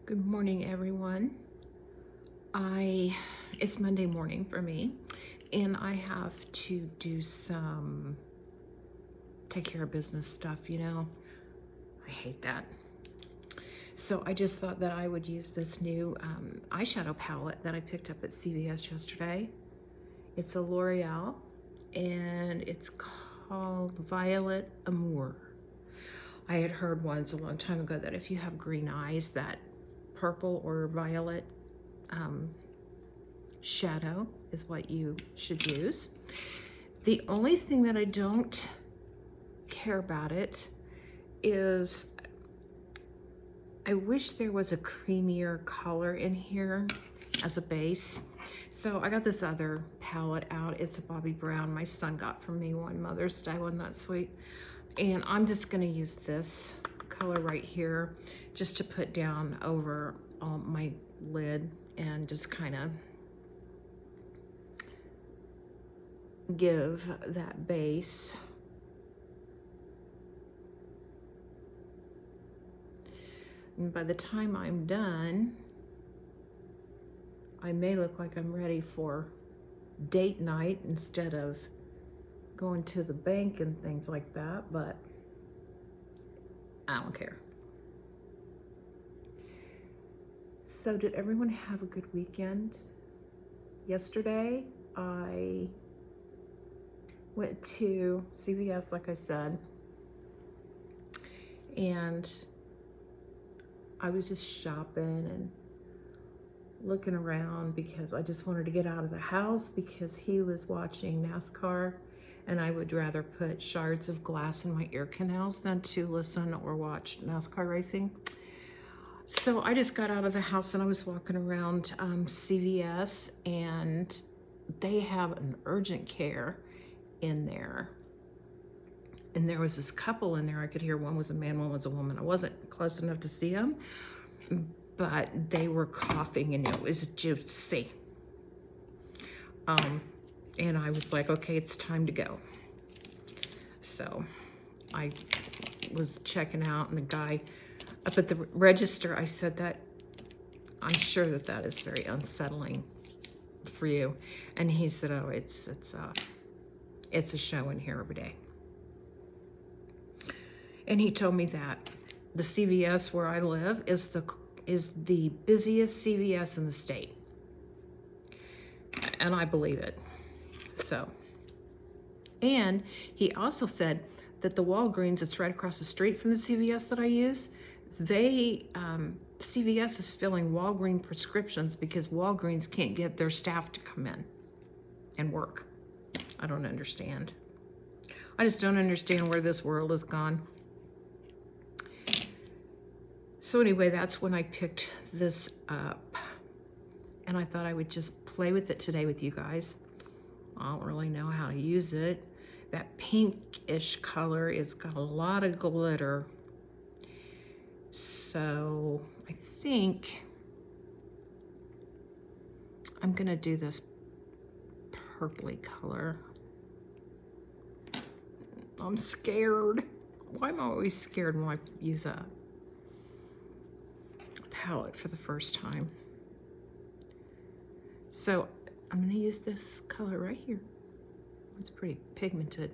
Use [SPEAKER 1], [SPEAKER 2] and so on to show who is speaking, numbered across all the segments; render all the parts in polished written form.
[SPEAKER 1] Good morning, everyone. It's Monday morning for me, and I have to do some take care of business stuff, I hate that. So I just thought that I would use this new eyeshadow palette that I picked up at CVS yesterday. It's a L'Oreal, and it's called Violet Amour. I had heard once a long time ago that if you have green eyes, that purple or violet shadow is what you should use. The only thing that I don't care about it is I wish there was a creamier color in here as a base. So I got this other palette out. It's a Bobbi Brown my son got from me one Mother's Day. Wasn't that sweet? And I'm just gonna use this color right here just to put down over my lid and just kind of give that base. And by the time I'm done, I may look like I'm ready for date night instead of going to the bank and things like that, but I don't care. So did everyone have a good weekend? Yesterday, I went to CVS, like I said, and I was just shopping and looking around because I just wanted to get out of the house because he was watching NASCAR, and I would rather put shards of glass in my ear canals than to listen or watch NASCAR racing. So I just got out of the house and I was walking around CVS, and they have an urgent care in there. And there was this couple in there. I could hear one was a man, one was a woman. I wasn't close enough to see them, but they were coughing and it was juicy. And I was like, okay, it's time to go. So I was checking out, and the guy up at the register, I said that I'm sure that that is very unsettling for you. And he said, oh, it's a show in here every day. And he told me that the CVS where I live is the busiest CVS in the state. And I believe it. So, and he also said that the Walgreens that's right across the street from the CVS that I use, CVS is filling Walgreens prescriptions because Walgreens can't get their staff to come in and work. I don't understand. I just don't understand where this world has gone. So anyway, that's when I picked this up, and I thought I would just play with it today with you guys. I don't really know how to use it. That pinkish color has got a lot of glitter. So I think I'm gonna do this purpley color. I'm scared. Why am I always scared when I use a palette for the first time? So I'm gonna use this color right here. It's pretty pigmented.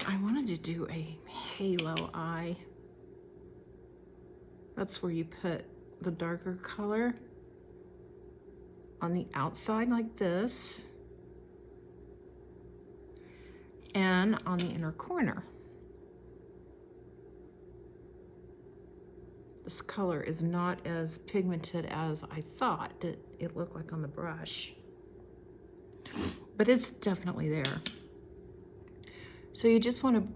[SPEAKER 1] I wanted to do a halo eye. That's where you put the darker color on the outside like this, and on the inner corner. This color is not as pigmented as I thought it looked like on the brush, but it's definitely there. So you just want to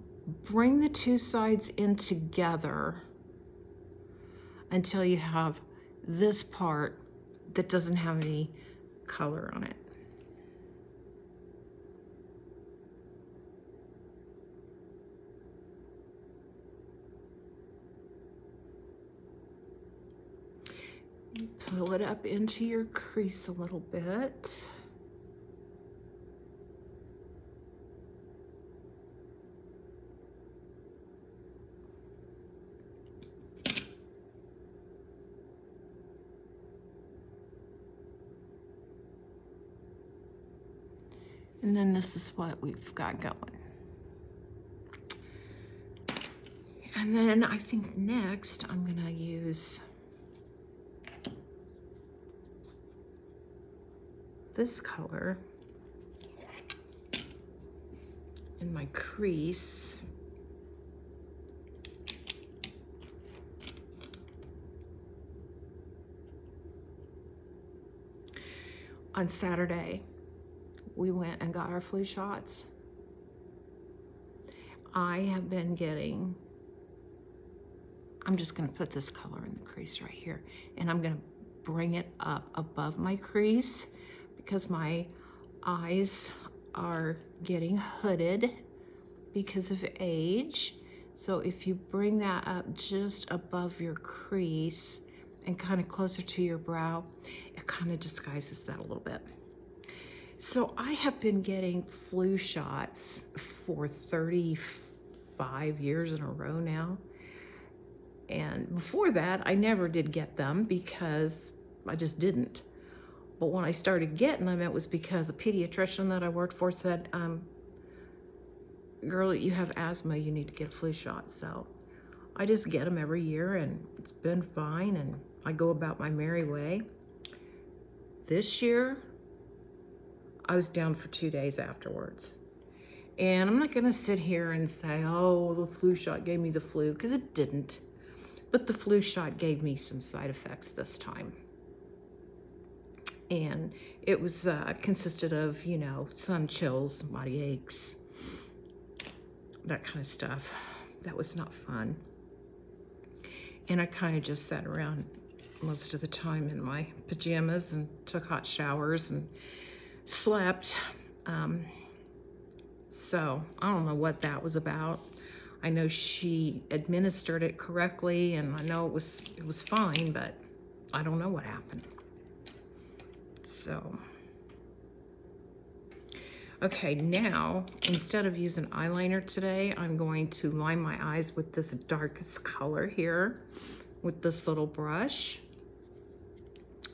[SPEAKER 1] bring the two sides in together until you have this part that doesn't have any color on it. You pull it up into your crease a little bit. And then this is what we've got going. And then I think next I'm gonna use this color in my crease. On Saturday, we went and got our flu shots. I have been getting, I'm just gonna put this color in the crease right here, and I'm gonna bring it up above my crease because my eyes are getting hooded because of age. So if you bring that up just above your crease and kind of closer to your brow, it kind of disguises that a little bit. So I have been getting flu shots for 35 years in a row now. And before that, I never did get them because I just didn't. But when I started getting them, it was because a pediatrician that I worked for said, girl, you have asthma, you need to get a flu shot. So I just get them every year and it's been fine and I go about my merry way. This year, I was down for 2 days afterwards. And I'm not gonna sit here and say, oh, the flu shot gave me the flu, because it didn't. But the flu shot gave me some side effects this time. And it was consisted of, you know, some chills, body aches, that kind of stuff. That was not fun. And I kind of just sat around most of the time in my pajamas and took hot showers and slept. So I don't know what that was about. I know she administered it correctly and I know it was fine, but I don't know what happened. So, okay, now instead of using eyeliner today, I'm going to line my eyes with this darkest color here with this little brush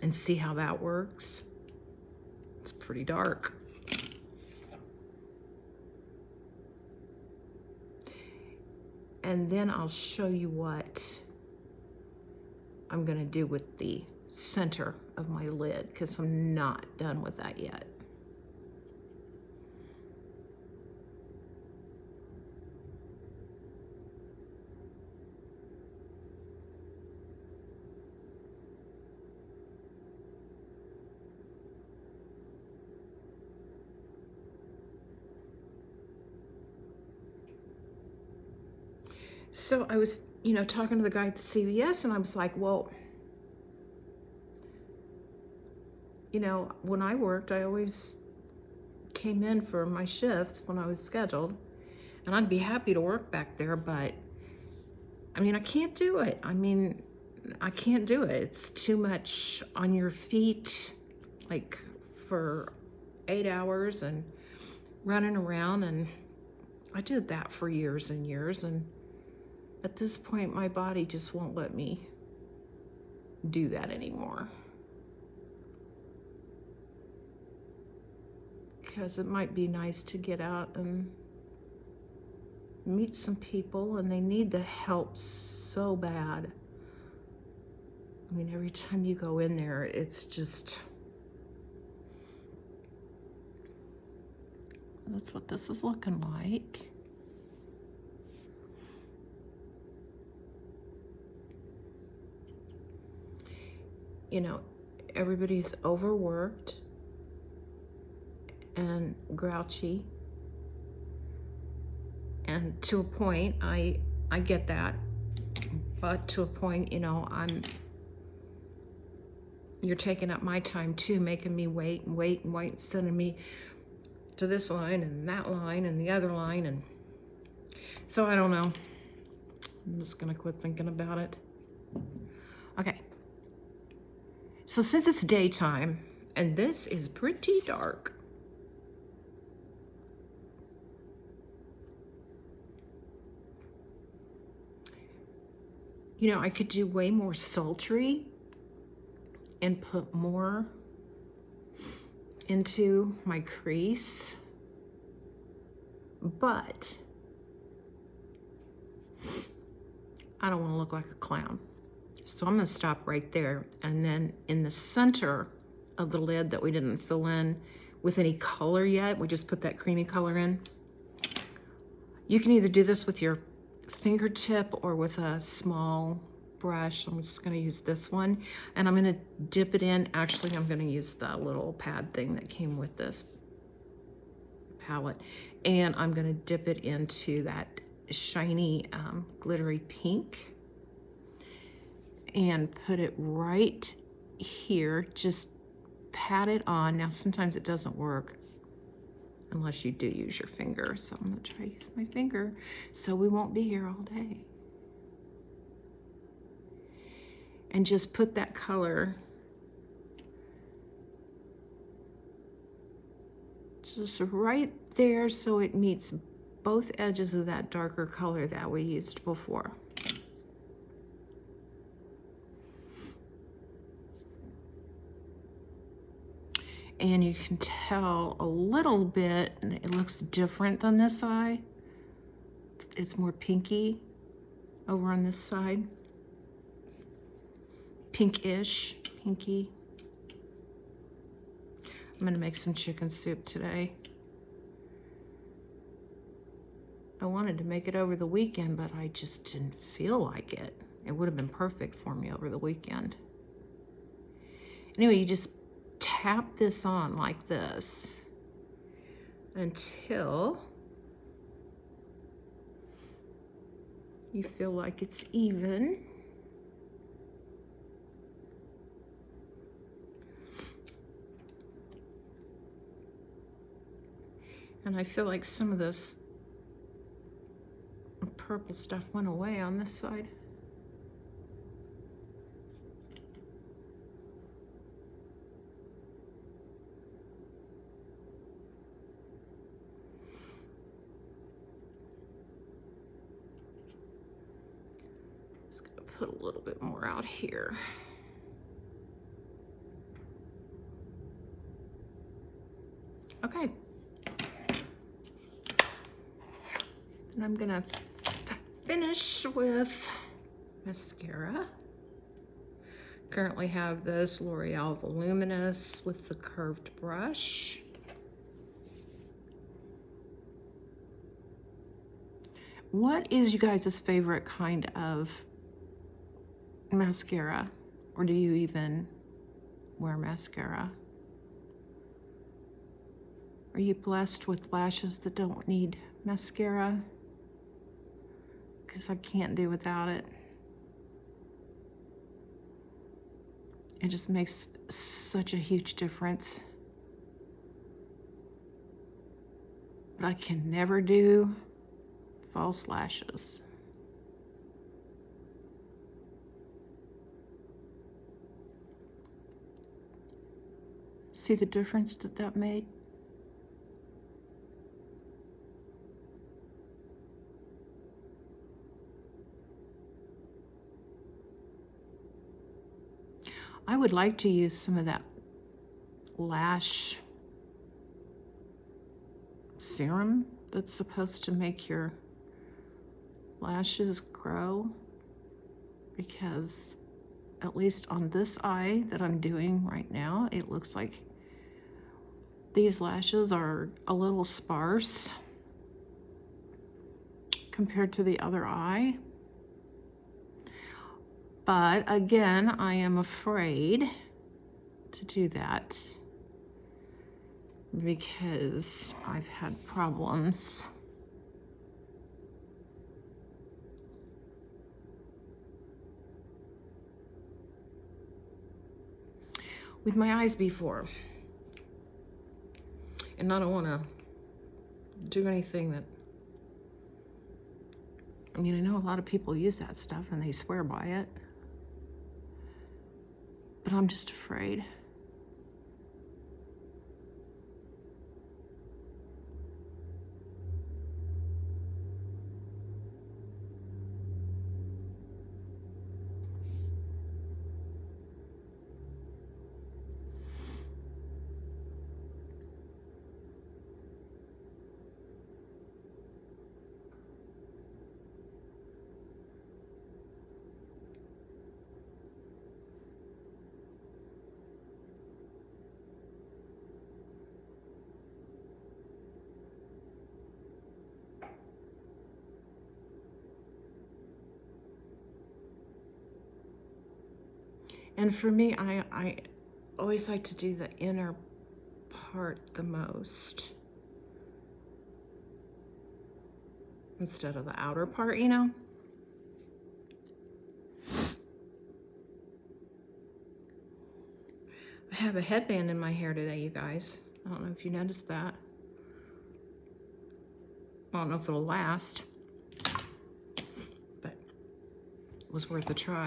[SPEAKER 1] and see how that works. It's pretty dark. And then I'll show you what I'm gonna do with the center of my lid because I'm not done with that yet. So I was, you know, talking to the guy at the CVS and I was like, well, you know, when I worked, I always came in for my shifts when I was scheduled and I'd be happy to work back there, but I mean, I can't do it. I mean, I can't do it. It's too much on your feet, like for 8 hours and running around. And I did that for years and years. And at this point, my body just won't let me do that anymore. Because it might be nice to get out and meet some people, and they need the help so bad. I mean, every time you go in there, it's just, that's what this is looking like. You know, everybody's overworked and grouchy. And to a point, I get that. But to a point, you know, you're taking up my time too, making me wait and wait and wait, sending me to this line and that line and the other line. And so I don't know. I'm just gonna quit thinking about it. Okay. So since it's daytime, and this is pretty dark, you know, I could do way more sultry and put more into my crease, but I don't want to look like a clown. So I'm going to stop right there. And then in the center of the lid that we didn't fill in with any color yet, we just put that creamy color in. You can either do this with your fingertip or with a small brush. I'm just going to use this one, and I'm going to dip it in. Actually, I'm going to use the little pad thing that came with this palette, and I'm going to dip it into that shiny glittery pink and put it right here. Just pat it on. Now sometimes it doesn't work unless you do use your finger, so I'm going to try to use my finger so we won't be here all day. And just put that color just right there so it meets both edges of that darker color that we used before. And you can tell a little bit, it looks different than this eye. It's more pinky over on this side. Pinkish, pinky. I'm gonna make some chicken soup today. I wanted to make it over the weekend, but I just didn't feel like it. It would have been perfect for me over the weekend. Anyway, you just tap this on like this until you feel like it's even. And I feel like some of this purple stuff went away on this side. Just gonna put a little bit more out here. Okay. And I'm gonna finish with mascara. Currently have this L'Oreal Voluminous with the curved brush. What is you guys' favorite kind of mascara? Or do you even wear mascara? Are you blessed with lashes that don't need mascara? Because I can't do without it. It just makes such a huge difference. But I can never do false lashes. See the difference that made? I would like to use some of that lash serum that's supposed to make your lashes grow, because at least on this eye that I'm doing right now, it looks like these lashes are a little sparse compared to the other eye. But again, I am afraid to do that because I've had problems. with my eyes before. And I don't want to do anything that, I mean, I know a lot of people use that stuff and they swear by it, but I'm just afraid. And for me, I always like to do the inner part the most instead of the outer part, you know? I have a headband in my hair today, you guys. I don't know if you noticed that. I don't know if it'll last, but it was worth a try.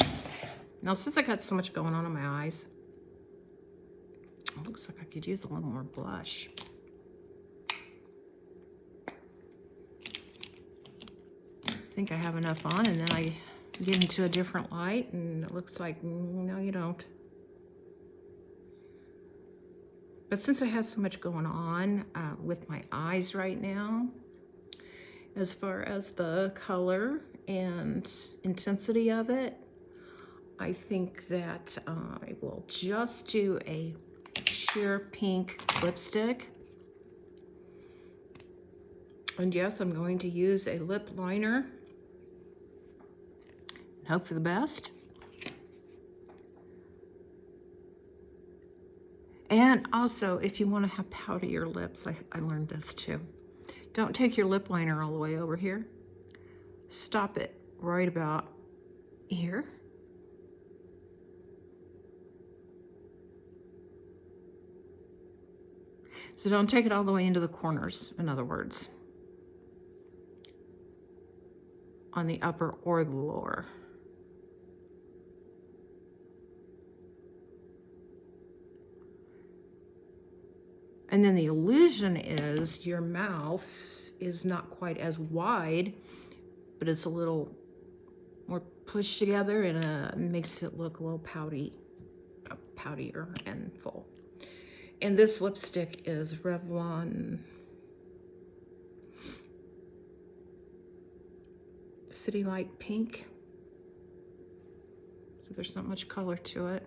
[SPEAKER 1] Now, since I got so much going on in my eyes, it looks like I could use a little more blush. I think I have enough on, and then I get into a different light, and it looks like, no, you don't. But since I have so much going on with my eyes right now, as far as the color and intensity of it, I think that I will just do a sheer pink lipstick. And yes, I'm going to use a lip liner. Hope for the best. And also, if you want to have powderier lips, I learned this too. Don't take your lip liner all the way over here. Stop it right about here. So don't take it all the way into the corners, in other words, on the upper or the lower. And then the illusion is your mouth is not quite as wide, but it's a little more pushed together and makes it look a little poutier and full. And this lipstick is Revlon City Light Pink. So there's not much color to it.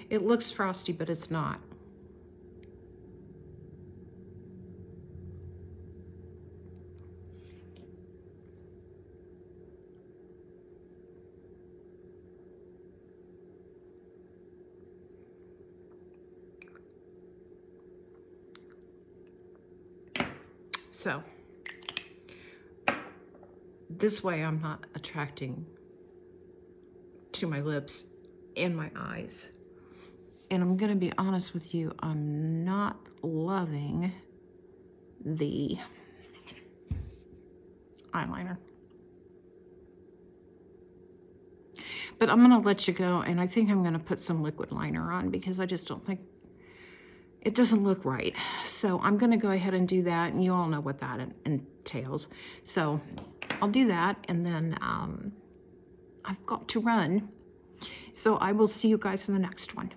[SPEAKER 1] It looks frosty, but it's not. So this way I'm not attracting to my lips and my eyes. And I'm gonna be honest with you, I'm not loving the eyeliner. But I'm gonna let you go, and I think I'm gonna put some liquid liner on because I just don't think, it doesn't look right. So I'm gonna go ahead and do that, and you all know what that entails. So I'll do that, and then I've got to run. So I will see you guys in the next one.